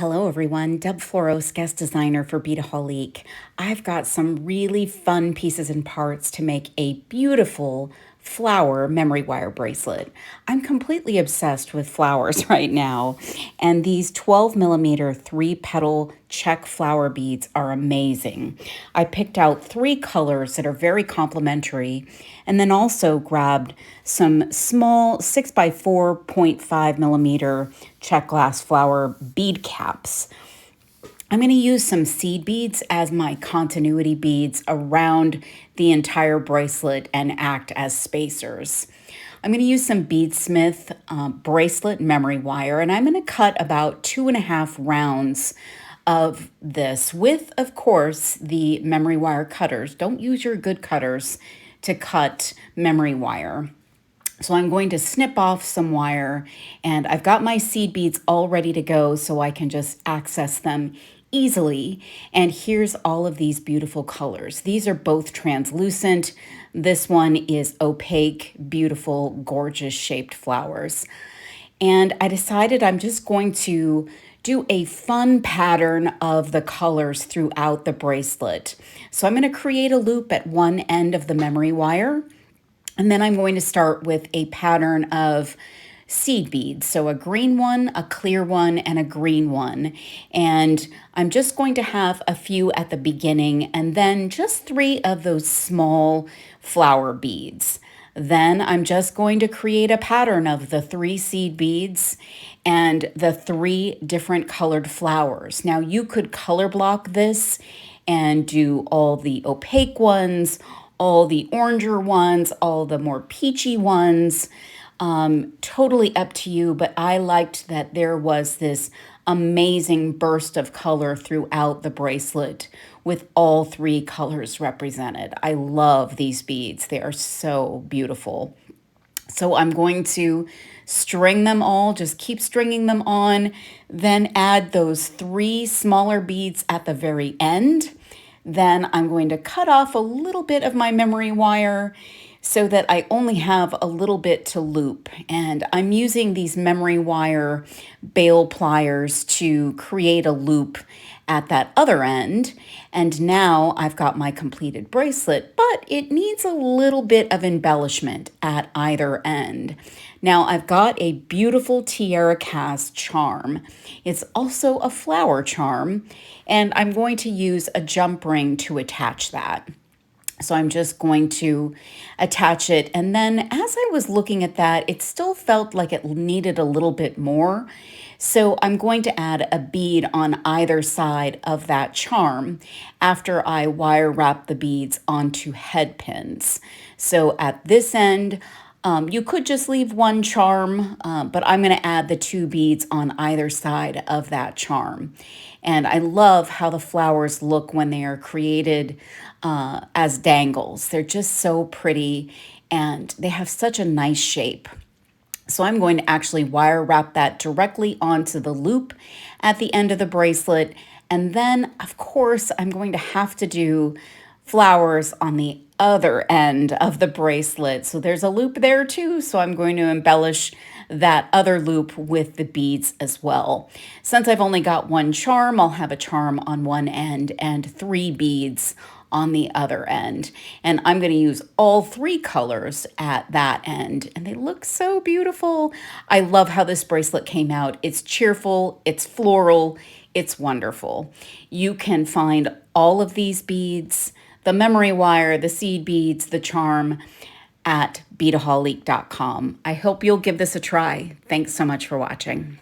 Hello everyone, Deb Floros, guest designer for Beadaholique. I've got some really fun pieces and parts to make a beautiful flower memory wire bracelet. I'm completely obsessed with flowers right now, and these 12 millimeter 3-petal Czech flower beads are amazing. I picked out 3 colors that are very complementary, and then also grabbed some small 6 by 4.5 millimeter Czech glass flower bead caps. I'm going to use some seed beads as my continuity beads around the entire bracelet and act as spacers. I'm going to use some Beadsmith bracelet memory wire, and I'm going to cut about 2.5 rounds of this with, of course, the memory wire cutters. Don't use your good cutters to cut memory wire. So I'm going to snip off some wire, and I've got my seed beads all ready to go so I can just access them easily. And here's all of these beautiful colors. These are both translucent. This one is opaque, beautiful, gorgeous shaped flowers. And I decided I'm just going to do a fun pattern of the colors throughout the bracelet. So I'm going to create a loop at one end of the memory wire. And then I'm going to start with a pattern of seed beads. So a green one, a clear one, and a green one. And I'm just going to have a few at the beginning and then just 3 of those small flower beads. Then I'm just going to create a pattern of the 3 seed beads and the 3 different colored flowers. Now you could color block this and do all the opaque ones, all the oranger ones, all the more peachy ones. Totally up to you, but I liked that there was this amazing burst of color throughout the bracelet with all 3 colors represented. I love these beads. They are so beautiful. So I'm going to string them all, just keep stringing them on, then add those 3 smaller beads at the very end. Then I'm going to cut off a little bit of my memory wire so that I only have a little bit to loop. And I'm using these memory wire bail pliers to create a loop at that other end. And now I've got my completed bracelet, but it needs a little bit of embellishment at either end. Now I've got a beautiful tiara cast charm. It's also a flower charm, and I'm going to use a jump ring to attach that. So I'm just going to attach it. And then as I was looking at that, it still felt like it needed a little bit more. So I'm going to add a bead on either side of that charm after I wire wrap the beads onto head pins. So at this end, you could just leave one charm, but I'm going to add the 2 beads on either side of that charm. And I love how the flowers look when they are created as dangles. They're just so pretty and they have such a nice shape. So I'm going to actually wire wrap that directly onto the loop at the end of the bracelet. And then, of course, I'm going to have to do flowers on the other end of the bracelet. So there's a loop there too. So I'm going to embellish that other loop with the beads as well. Since I've only got one charm, I'll have a charm on one end and 3 beads on the other end. And I'm going to use all 3 colors at that end. And they look so beautiful. I love how this bracelet came out. It's cheerful, it's floral, it's wonderful. You can find all of these beads, the memory wire, the seed beads, the charm, at beadaholique.com. I hope you'll give this a try. Thanks so much for watching.